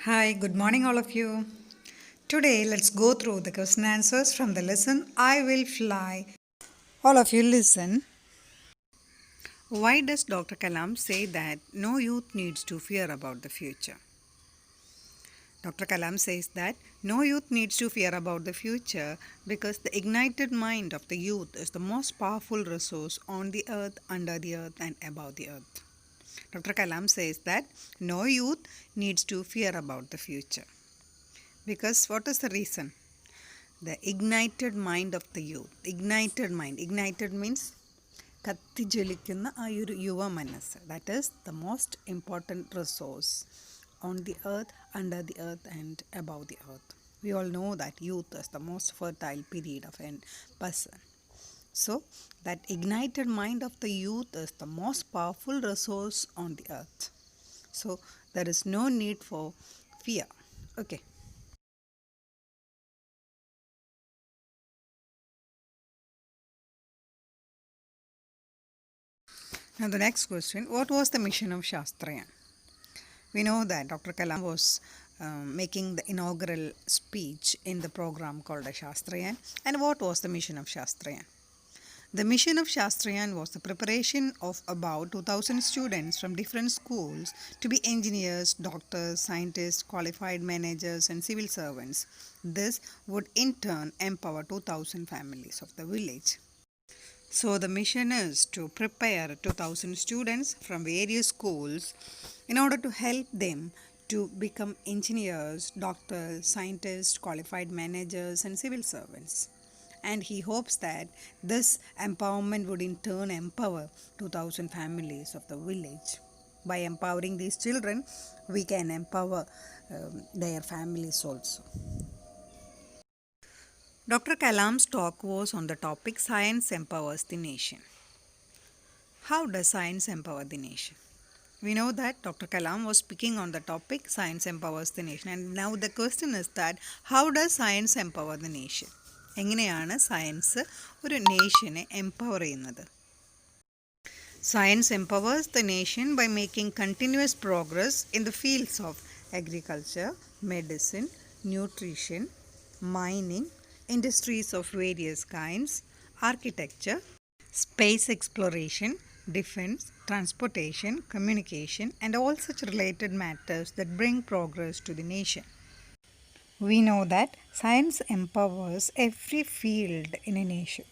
Hi, good morning, all of you. Today, let's go through the question answers from the lesson I Will Fly. All of you, listen. Why does Dr. Kalam say that no youth needs to fear about the future? Dr. Kalam says that no youth needs to fear about the future because the ignited mind of the youth is the most powerful resource on the earth, under the earth, and above the earth. Dr. Kalam says that no youth needs to fear about the future. Because what is the reason? The ignited mind of the youth. Ignited means കത്തിജ്വലിക്കുന്ന ആ ഒരു യുവ മനസ്സ്. That is the most important resource on the earth, under the earth, and above the earth. We all know that youth is the most fertile period of a person. So, that ignited mind of the youth is the most powerful resource on the earth. So, there is no need for fear. Okay. Now the next question, what was the mission of Shastra? We know that Dr. Kalam was making the inaugural speech in the program called Shastrayan. And what was the mission of Shastrayan? The mission of Shastrayan was the preparation of about 2000 students from different schools to be engineers, doctors, scientists, qualified managers, and civil servants. This would in turn empower 2000 families of the village. So the mission is to prepare 2000 students from various schools in order to help them to become engineers, doctors, scientists, qualified managers, and civil servants. And he hopes that this empowerment would in turn empower 2000 families of the village. By empowering these children, we can empower their families also. Dr. Kalam's talk was on the topic Science Empowers the Nation. How does science empower the nation? We know that Dr. Kalam was speaking on the topic Science Empowers the Nation. And now the question is that how does science empower the nation? എങ്ങനെയാണ് science ഒരു നേഷനെ empower ചെയ്യുന്നത്? Science empowers the nation by making continuous progress in the fields of agriculture, medicine, nutrition, mining, industries of various kinds, architecture, space exploration, defense, transportation, communication, and all such related matters that bring progress to the nation. We know that science empowers every field in a nation.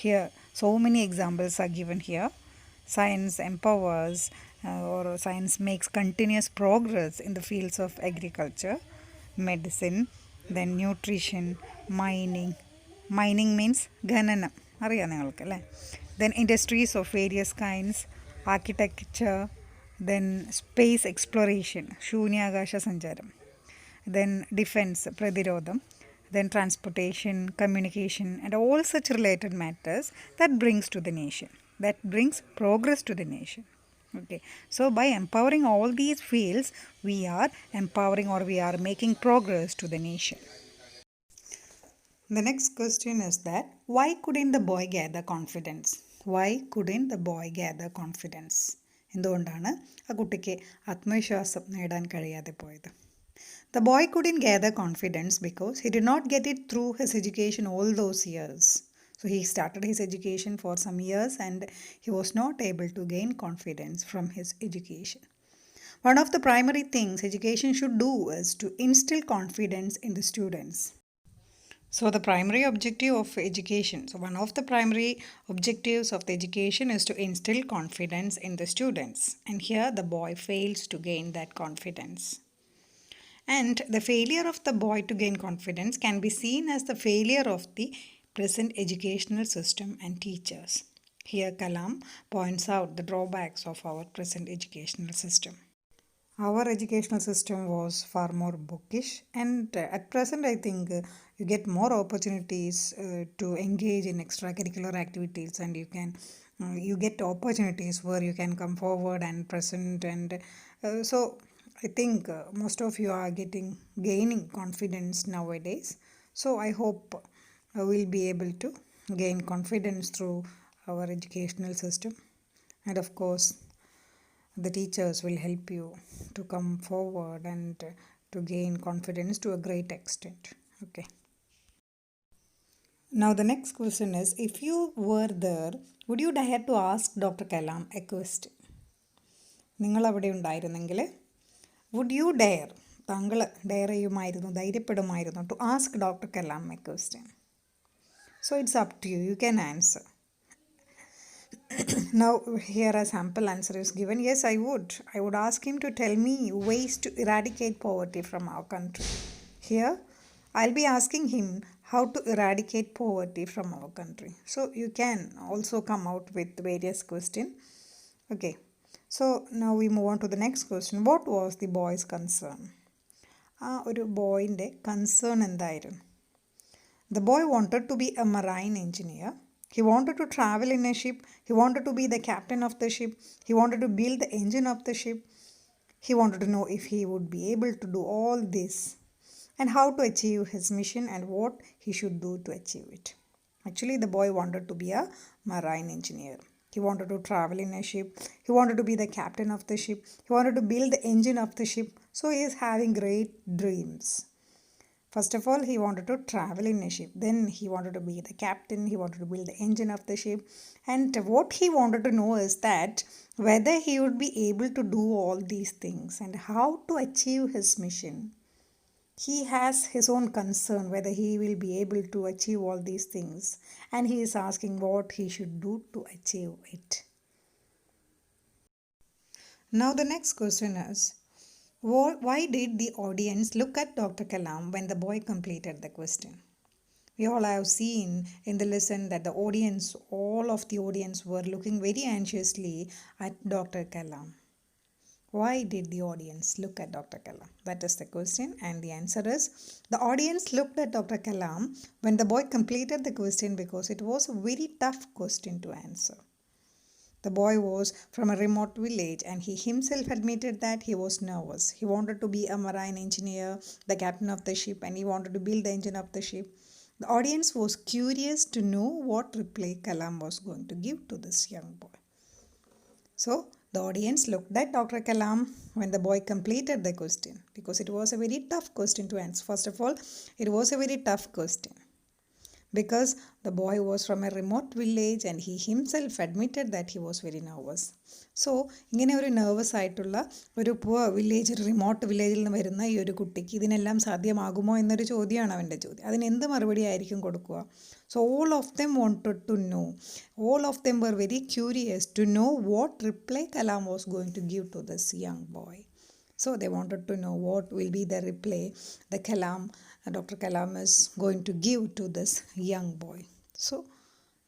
Here, so many examples are given here. Science empowers or science makes continuous progress in the fields of agriculture, medicine, then nutrition, mining. Mining means ഖനനം അറിയാം നിങ്ങൾക്ക് അല്ലേ? Then industries of various kinds, architecture, then space exploration, ശൂന്യാകാശ സഞ്ചാരം, then defense, പ്രതിരോധം, then transportation, communication, and all such related matters that brings to the nation, that brings progress to the nation. Okay, so by empowering all these fields, we are empowering or we are making progress to the nation. The next question is that why couldn't the boy gather confidence? Why couldn't the boy gather confidence? എന്തുകൊണ്ടാണ് ആ കുട്ടിക്ക് ആത്മവിശ്വാസം നേടാൻ കഴിയാതെ പോയത്? The boy couldn't gather confidence because he did not get it through his education all those years. So he started his education for some years and he was not able to gain confidence from his education. One of the primary things education should do is to instill confidence in the students. So the primary objective of education, so one of the primary objectives of the education is to instill confidence in the students. And here the boy fails to gain that confidence. And the failure of the boy to gain confidence can be seen as the failure of the present educational system and teachers. Here Kalam points out the drawbacks of our present educational system. Our educational system was far more bookish, and at present I think you get more opportunities to engage in extracurricular activities, and you get opportunities where you can come forward and present, and so I think most of you are gaining confidence nowadays. So I hope we'll be able to gain confidence through our educational system. And of course, the teachers will help you to come forward and to gain confidence to a great extent. Okay. Now the next question is, if you were there, would you dare to ask Dr. Kalam a question? നിങ്ങൾ അവിടെ ഉണ്ടായിരുന്നെങ്കിൽ would you dare, താങ്കൾ dare ചെയ്യുമായിരുന്നു, ധൈര്യപ്പെടുമായിരുന്നു to ask doctor Kalam a question? So it's up to you. You can answer. Now here a sample answer is given. Yes, I would. I would ask him to tell me ways to eradicate poverty from our country. Here I'll be asking him how to eradicate poverty from our country. So you can also come out with various questions. Okay. So now we move on to the next question. What was the boy's concern? ഒരു ബോയിൻ്റെ concern എന്തായിരുന്നു? The boy wanted to be a marine engineer. He wanted to travel in a ship. He wanted to be the captain of the ship. He wanted to build the engine of the ship. He wanted to know if he would be able to do all this and how to achieve his mission and what he should do to achieve it. Actually, the boy wanted to be a marine engineer. He wanted to travel in a ship. He wanted to be the captain of the ship. He wanted to build the engine of the ship. So he is having great dreams. First of all, he wanted to travel in a ship. Then he wanted to be the captain. He wanted to build the engine of the ship. And what he wanted to know is that whether he would be able to do all these things and how to achieve his mission. He has his own concern whether he will be able to achieve all these things. And he is asking what he should do to achieve it. Now the next question is, why did the audience look at Dr. Kalam when the boy completed the question? We all have seen in the lesson that the audience, all of the audience were looking very anxiously at Dr. Kalam. Why did the audience look at Dr. Kalam? That is the question, and the answer is, the audience looked at Dr. Kalam when the boy completed the question because it was a very tough question to answer. The boy was from a remote village and he himself admitted that he was nervous. He wanted to be a marine engineer, the captain of the ship, and he wanted to build the engine of the ship. The audience was curious to know what reply Kalam was going to give to this young boy. So the audience looked at Dr. Kalam when the boy completed the question because it was a very tough question to answer. First of all, it was a very tough question because the boy was from a remote village and he himself admitted that he was very nervous. So ഇങ്ങനെ ഒരു nervous ആയിട്ടുള്ള ഒരു village, remote വില്ലേജിൽ നിന്ന് വരുന്ന ഈ ഒരു കുട്ടിക്ക് ഇതിനെല്ലാം സാധ്യമാകുമോ എന്നൊരു ചോദ്യമാണ് അവൻ്റെ ചോദ്യം. അതിന് എന്ത് മറുപടി ആയിരിക്കും കൊടുക്കുക? So all of them wanted to know. All of them were very curious to know what reply Kalam was going to give to this young boy. So they wanted to know what will be the reply the Dr. Kalam is going to give to this young boy. So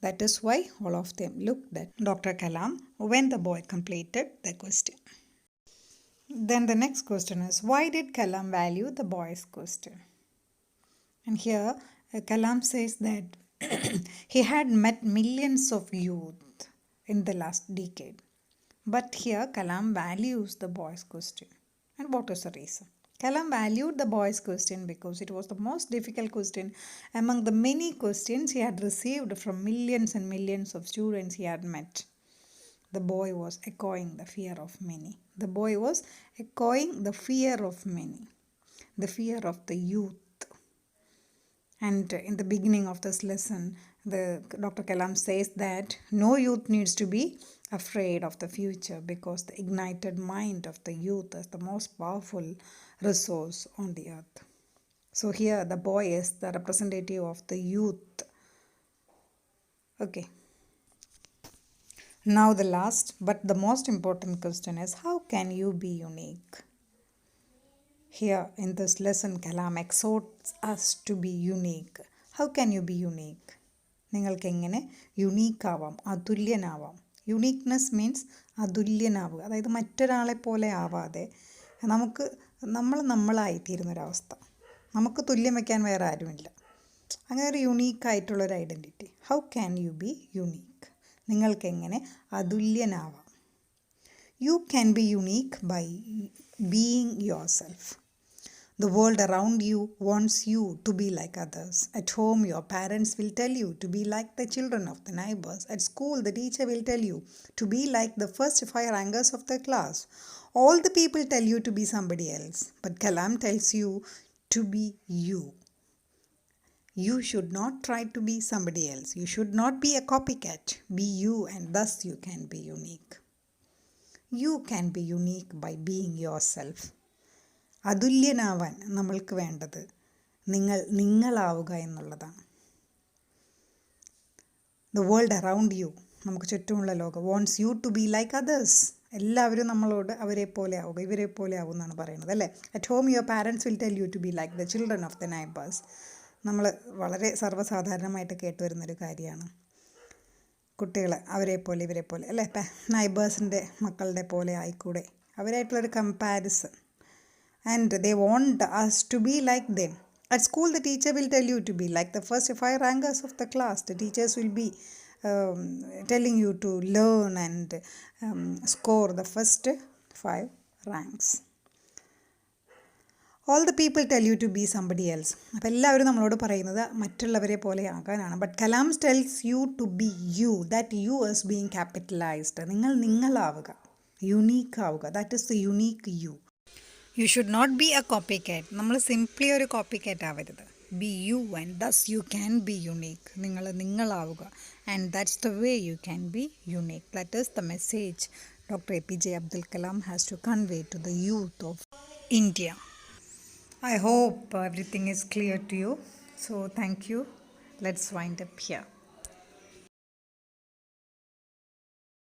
that is why all of them looked at Dr. Kalam when the boy completed the question. Then the next question is, why did Kalam value the boy's question? And here Kalam says that he had met millions of youth in the last decade. But here Kalam values the boy's question. And what is the reason? Kalam valued the boy's question because it was the most difficult question among the many questions he had received from millions and millions of students he had met. The boy was echoing the fear of many. The boy was echoing the fear of many, the fear of the youth. And in the beginning of this lesson, Dr. Kalam says that no youth needs to be afraid of the future because the ignited mind of the youth is the most powerful resource on the earth. So here the boy is the representative of the youth. Okay. Now the last but the most important question is, how can you be unique? Here in this lesson, Kalam exhorts us to be unique. How can you be unique? നിങ്ങൾക്ക് എങ്ങനെ unique ആവാം, അതുല്യനാവാം? Uniqueness means അതുല്യനാവുക, അതായത് മറ്റൊരാളെ പോലെ ആവാതെ നമ്മളായിത്തീരുന്നൊരവസ്ഥ. നമുക്ക് തുല്യം വയ്ക്കാൻ വേറെ ആരുമില്ല. അങ്ങനെ ഒരു യുണീക്കായിട്ടുള്ളൊരു identity. How can you be unique? നിങ്ങൾക്ക് എങ്ങനെ അതുല്യനാവാം? You can be unique by being yourself. The world around you wants you to be like others. At home, your parents will tell you to be like the children of the neighbors. At school, the teacher will tell you to be like the first five rankers of the class. All the people tell you to be somebody else, but Kalam tells you to be you. You should not try to be somebody else. You should not be a copycat. Be you, and thus you can be unique. You can be unique by being yourself. അതുല്യനാവാൻ നമ്മൾക്ക് വേണ്ടത് നിങ്ങളാവുക എന്നുള്ളതാണ്. The world around U, നമുക്ക് ചുറ്റുമുള്ള ലോകം, wants you to be like others. എല്ലാവരും നമ്മളോട് അവരെ പോലെ ആവുക, ഇവരെ പോലെ ആവും എന്നാണ് പറയുന്നത് അല്ലേ. At home your parents will tell you to be like the children of the neighbours. നമ്മൾ വളരെ സർവ്വസാധാരണമായിട്ട് കേട്ടുവരുന്നൊരു കാര്യമാണ്. കുട്ടികൾ അവരെ പോലെ ഇവരെ പോലെ അല്ലേ, നൈബേഴ്സിൻ്റെ മക്കളുടെ പോലെ ആയിക്കൂടെ, അവരായിട്ടുള്ളൊരു comparison. And they want us to be like them. At school, the teacher will tell you to be like the first five rankers of the class. The teachers will be telling you to learn and score the first five ranks. All the people tell you to be somebody else. അപ്പോൾ എല്ലാവരും നമ്മളോട് പറയുന്നത് മറ്റുള്ളവരെ പോലെ ആകാനാണ്. But Kalam tells you to be you. That you is being capitalized. നിങ്ങളാവുക, unique ആവുക. That is the unique you. You should not be a copycat. നമ്മൾ സിംപ്ലി ഒരു കോപ്പി കാറ്റ് ആവരുത്. Be you, and thus you can be unique. നിങ്ങളാവുക, and that's the way you can be unique. That is the message Dr. APJ Abdul Kalam has to convey to the youth of India. I hope everything is clear to you. So thank you. Let's wind up here.